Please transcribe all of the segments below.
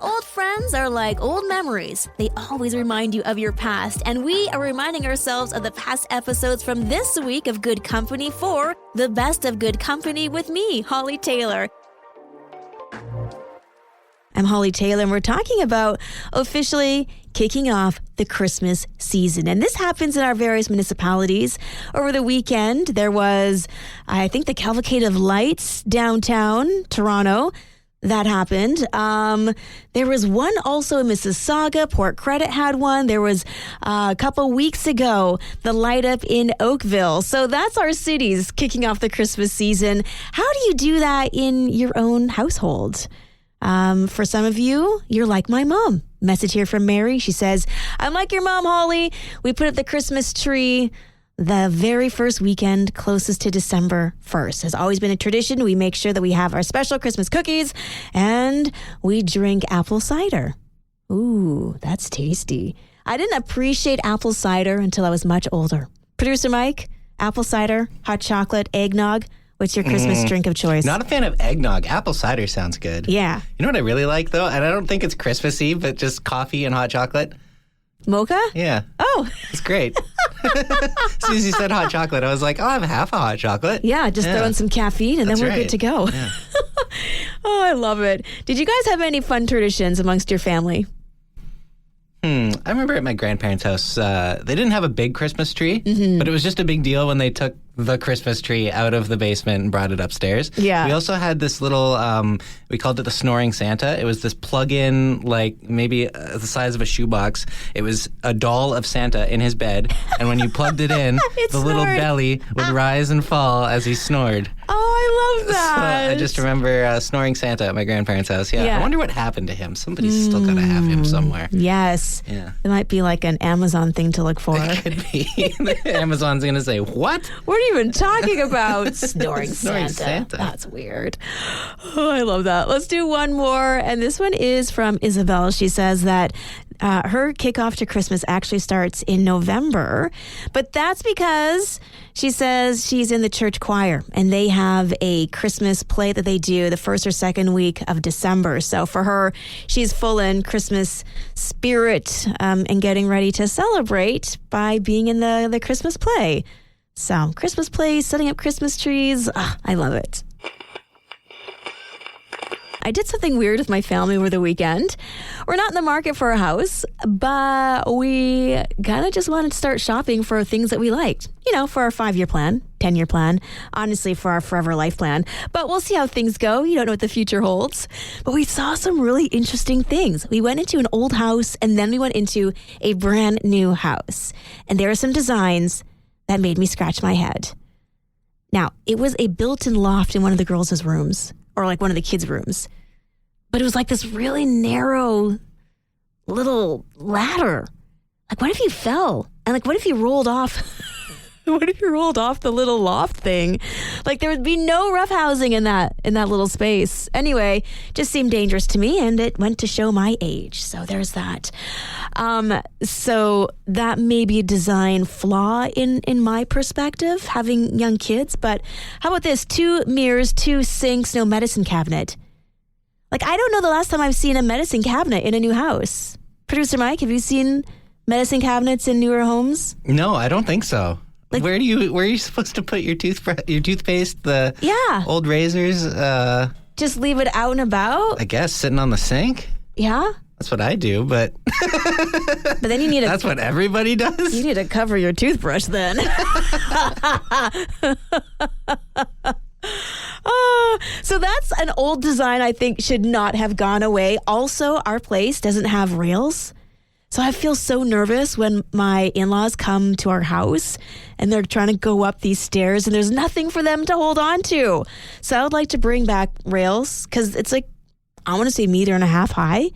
Old friends are like old memories. They always remind you of your past, and we are reminding ourselves of the past episodes from this week of Good Company for the Best of Good Company with me, Hollie Taylor. I'm Hollie Taylor, and we're talking about officially kicking off the Christmas season. And this happens in our various municipalities. Over the weekend, there was, I think, the Cavalcade of Lights downtown Toronto. That happened. There was one also in Mississauga. Port Credit had one. There was a couple weeks ago, the light up in Oakville. So that's our cities kicking off the Christmas season. How do you do that in your own household? For some of you, you're like my mom. Message here from Mary. She says, I'm like your mom, Holly. We put up the Christmas tree the very first weekend closest to December 1st. Has always been a tradition. We make sure that we have our special Christmas cookies and we drink apple cider. Ooh, that's tasty. I didn't appreciate apple cider until I was much older. Producer Mike, apple cider, hot chocolate, eggnog. What's your Christmas drink of choice? Not a fan of eggnog. Apple cider sounds good. Yeah. You know what I really like, though? And I don't think it's Christmassy, but just coffee and hot chocolate. Mocha? Yeah. Oh. It's great. As soon as you said hot chocolate, I was like, I'll have half a hot chocolate. Yeah, just throw in some caffeine and That's then we're right. good to go. Yeah. Oh, I love it. Did you guys have any fun traditions amongst your family? I remember at my grandparents' house, they didn't have a big Christmas tree, but it was just a big deal when they took the Christmas tree out of the basement and brought it upstairs. Yeah. We also had this little, we called it the Snoring Santa. It was this plug-in, like maybe the size of a shoebox. It was a doll of Santa in his bed, and when you plugged it in, the little belly would rise and fall as he snored. Oh, I love So that. I just remember Snoring Santa at my grandparents' house. Yeah. Yeah. I wonder what happened to him. Somebody's still got to have him somewhere. Yes. Yeah. It might be like an Amazon thing to look for. It could be. Amazon's going to say, what? What are you even talking about? Snoring Snoring Santa. Santa. That's weird. Oh, I love that. Let's do one more. And this one is from Isabel. She says that her kickoff to Christmas actually starts in November. But that's because she says she's in the church choir and they have a Christmas play that they do the first or second week of December. So for her, she's full in Christmas spirit and getting ready to celebrate by being in the Christmas play. So Christmas plays, setting up Christmas trees. I love it. I did something weird with my family over the weekend. We're not in the market for a house, but we kind of just wanted to start shopping for things that we liked. You know, for our 5-year plan, 10-year plan, honestly for our forever life plan. But we'll see how things go. You don't know what the future holds. But we saw some really interesting things. We went into an old house and then we went into a brand new house. And there are some designs that made me scratch my head. Now, it was a built-in loft in one of the girls' rooms, or like one of the kids' rooms. But it was like this really narrow little ladder. Like, what if you fell? And like, what if you rolled off? What if you rolled off the little loft thing? Like, there would be no roughhousing in that little space. Anyway, just seemed dangerous to me, and it went to show my age. So there's that. So that may be a design flaw in my perspective, having young kids. But how about this? 2 mirrors, 2 sinks, no medicine cabinet. Like, I don't know the last time I've seen a medicine cabinet in a new house. Producer Mike, have you seen medicine cabinets in newer homes? No, I don't think so. Like, where are you supposed to put your toothpaste, the old razors? Just leave it out and about? I guess sitting on the sink? Yeah. That's what I do, but But then you need that's what everybody does? You need to cover your toothbrush then. So that's an old design I think should not have gone away. Also, our place doesn't have rails. So I feel so nervous when my in-laws come to our house and they're trying to go up these stairs and there's nothing for them to hold on to. So I would like to bring back rails because it's like, I want to say 1.5 meters high.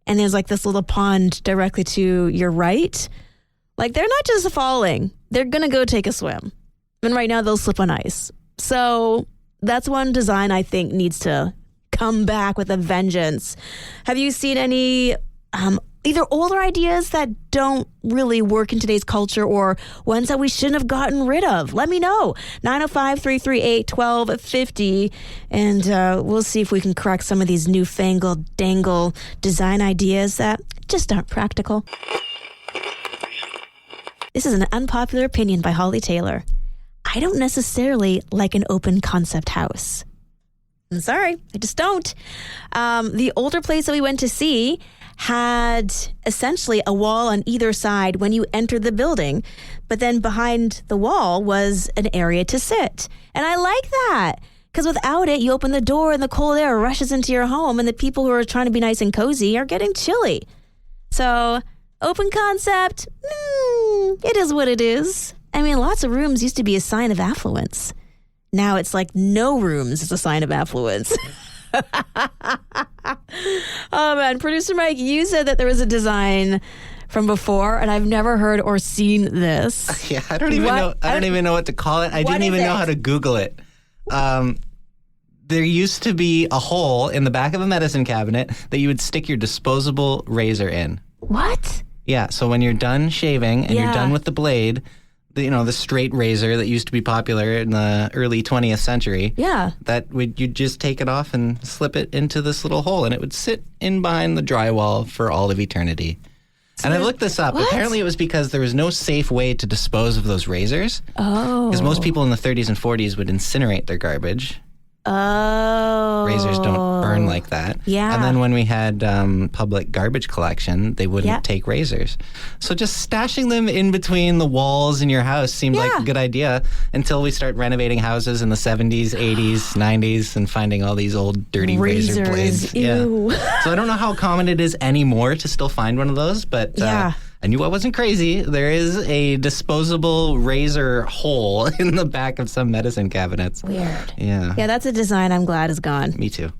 And there's like this little pond directly to your right. Like, they're not just falling. They're going to go take a swim. And right now they'll slip on ice. So that's one design I think needs to come back with a vengeance. Have you seen any either older ideas that don't really work in today's culture or ones that we shouldn't have gotten rid of. Let me know. 905-338-1250. And we'll see if we can correct some of these newfangled dangle design ideas that just aren't practical. This is an unpopular opinion by Hollie Taylor. I don't necessarily like an open concept house. I'm sorry, I just don't. The older place that we went to see had essentially a wall on either side when you entered the building, but then behind the wall was an area to sit. And I like that, because without it, you open the door and the cold air rushes into your home, and the people who are trying to be nice and cozy are getting chilly. So, open concept, it is what it is. I mean, lots of rooms used to be a sign of affluence. Now it's like no rooms is a sign of affluence. Oh man, producer Mike, you said that there was a design from before, and I've never heard or seen this. Yeah, I don't even know. I don't even know what to call it. I didn't even know how to Google it. There used to be a hole in the back of a medicine cabinet that you would stick your disposable razor in. What? Yeah, so when you're done shaving and you're done with the blade, the straight razor that used to be popular in the early 20th century. Yeah. You'd just take it off and slip it into this little hole, and it would sit in behind the drywall for all of eternity. So and I looked this up. What? Apparently it was because there was no safe way to dispose of those razors. Oh. Because most people in the 30s and 40s would incinerate their garbage. Oh. Razors don't burn like that. Yeah. And then when we had public garbage collection, they wouldn't take razors. So just stashing them in between the walls in your house seemed like a good idea until we start renovating houses in the 70s, 80s, 90s and finding all these old dirty razor blades. Ew. Yeah. So I don't know how common it is anymore to still find one of those, but I knew I wasn't crazy. There is a disposable razor hole in the back of some medicine cabinets. Weird. Yeah. Yeah, that's a design I'm glad is gone. Me too.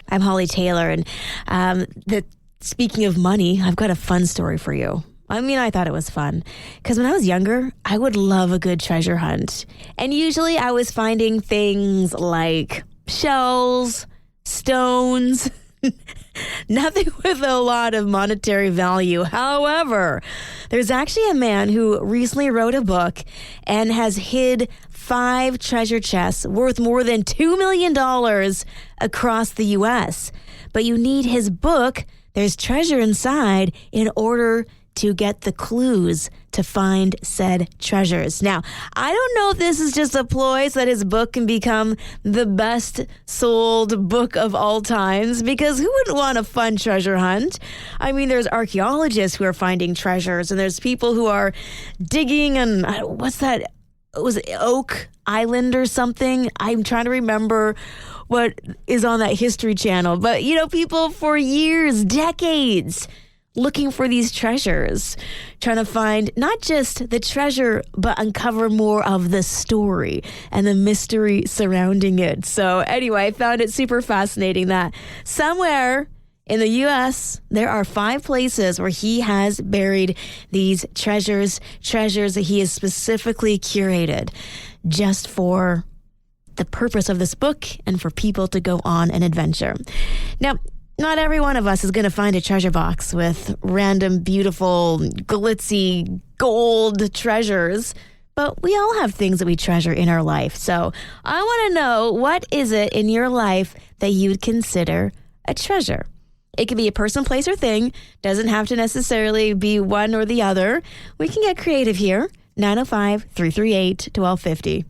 I'm Hollie Taylor, and speaking of money, I've got a fun story for you. I mean, I thought it was fun because when I was younger, I would love a good treasure hunt. And usually I was finding things like shells, stones, nothing with a lot of monetary value. However, there's actually a man who recently wrote a book and has hid 5 treasure chests worth more than $2 million across the U.S. But you need his book, There's Treasure Inside, in order to get the clues to find said treasures. Now, I don't know if this is just a ploy so that his book can become the best sold book of all times, because who wouldn't want a fun treasure hunt? I mean, there's archaeologists who are finding treasures, and there's people who are digging on, what's that? Was it Oak Island or something? I'm trying to remember what is on that History Channel. But, people for years, decades, looking for these treasures, trying to find not just the treasure, but uncover more of the story and the mystery surrounding it. So anyway, I found it super fascinating that somewhere in the U.S., there are 5 places where he has buried these treasures that he has specifically curated just for the purpose of this book and for people to go on an adventure. Now, not every one of us is going to find a treasure box with random, beautiful, glitzy, gold treasures, but we all have things that we treasure in our life. So I want to know, what is it in your life that you'd consider a treasure? It could be a person, place, or thing. Doesn't have to necessarily be one or the other. We can get creative here. 905-338-1250.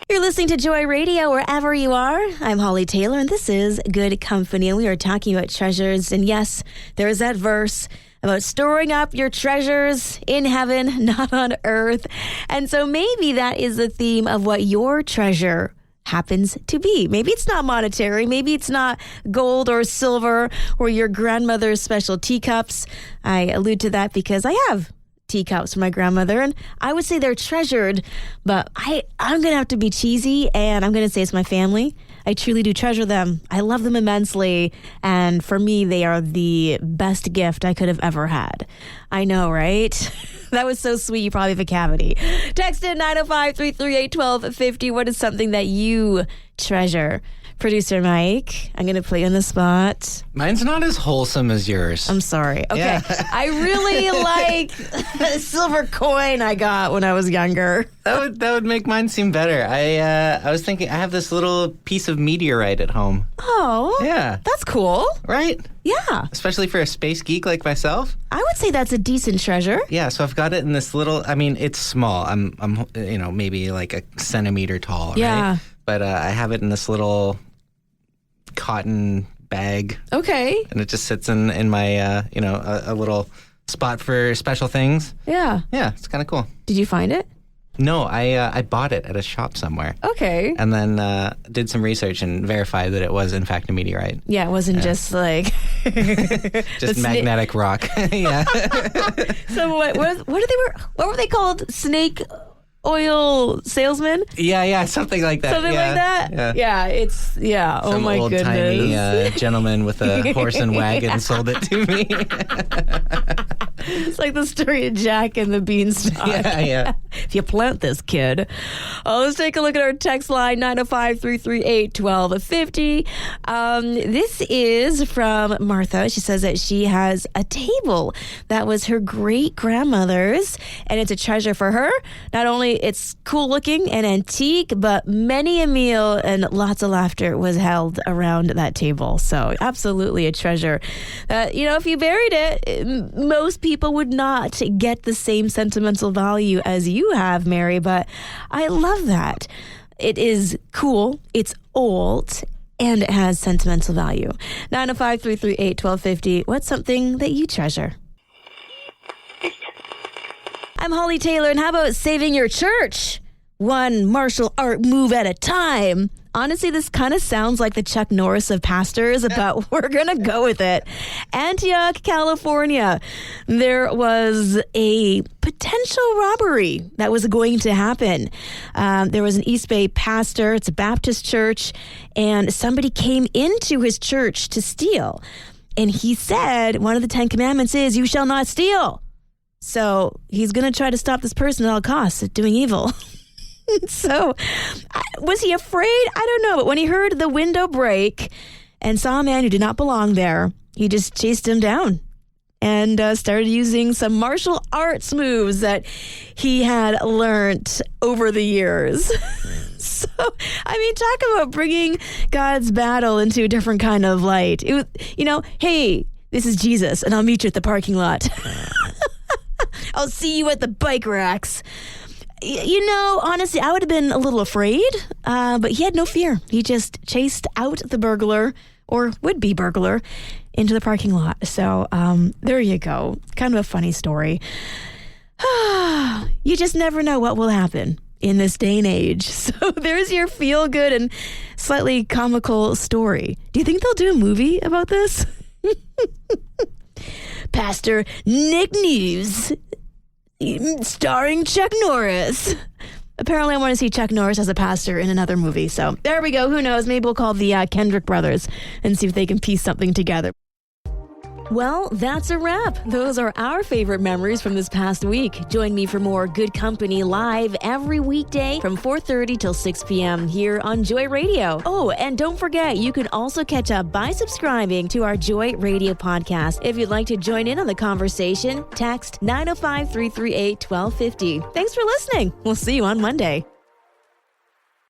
You're listening to Joy Radio wherever you are. I'm Hollie Taylor, and this is Good Company, and we are talking about treasures. And yes, there is that verse about storing up your treasures in heaven, not on earth. And so maybe that is the theme of what your treasure happens to be. Maybe it's not monetary. Maybe it's not gold or silver or your grandmother's special teacups. I allude to that because I have teacups from my grandmother, and I would say they're treasured, but I'm going to have to be cheesy, and I'm going to say it's my family. I truly do treasure them. I love them immensely, and for me, they are the best gift I could have ever had. I know, right? That was so sweet. You probably have a cavity. Text in 905-338-1250. What is something that you treasure? Producer Mike, I'm going to put you on the spot. Mine's not as wholesome as yours. I'm sorry. Okay. Yeah. I really like a silver coin I got when I was younger. That would make mine seem better. I was thinking I have this little piece of meteorite at home. Oh. Yeah. That's cool. Right? Yeah. Especially for a space geek like myself. I would say that's a decent treasure. Yeah, so I've got it in this little, I mean, it's small. I'm maybe like a centimeter tall, Yeah. right? But I have it in this little cotton bag. Okay. And it just sits in my, a little spot for special things. Yeah. Yeah, it's kind of cool. Did you find it? No, I bought it at a shop somewhere. Okay. And then did some research and verified that it was, in fact, a meteorite. Yeah, it wasn't just like... just magnetic rock. Yeah. So what were they called? Snake oil salesman? Yeah, something like that. Something like that? Yeah, Some oh my old, goodness. tiny gentleman with a horse and wagon sold it to me. It's like the story of Jack and the Beanstalk. Yeah. If you plant this kid. Let's take a look at our text line, 905-338-1250. This is from Martha. She says that she has a table that was her great-grandmother's, and it's a treasure for her. Not only it's cool looking and antique, but many a meal and lots of laughter was held around that table. So absolutely a treasure. If you buried it, most people would not get the same sentimental value as you have, Mary, but I love that. It is cool, it's old, and it has sentimental value. 905-338-1250. What's something that you treasure? I'm Hollie Taylor, and how about saving your church? One martial art move at a time. Honestly, this kind of sounds like the Chuck Norris of pastors, but we're going to go with it. Antioch, California. There was a potential robbery that was going to happen. There was an East Bay pastor. It's a Baptist church. And somebody came into his church to steal. And he said, one of the 10 commandments is, you shall not steal. So he's going to try to stop this person at all costs at doing evil. So was he afraid? I don't know. But when he heard the window break and saw a man who did not belong there, he just chased him down and started using some martial arts moves that he had learned over the years. So, talk about bringing God's battle into a different kind of light. It was, hey, this is Jesus, and I'll meet you at the parking lot. I'll see you at the bike racks. Honestly, I would have been a little afraid, but he had no fear. He just chased out the burglar, or would-be burglar, into the parking lot. So there you go. Kind of a funny story. You just never know what will happen in this day and age. So there's your feel-good and slightly comical story. Do you think they'll do a movie about this? Pastor Nick News, starring Chuck Norris. Apparently I want to see Chuck Norris as a pastor in another movie. So there we go. Who knows? Maybe we'll call the Kendrick brothers and see if they can piece something together. Well, that's a wrap. Those are our favorite memories from this past week. Join me for more Good Company live every weekday from 4:30 till 6 p.m. here on Joy Radio. Oh, and don't forget, you can also catch up by subscribing to our Joy Radio podcast. If you'd like to join in on the conversation, text 905-338-1250. Thanks for listening. We'll see you on Monday.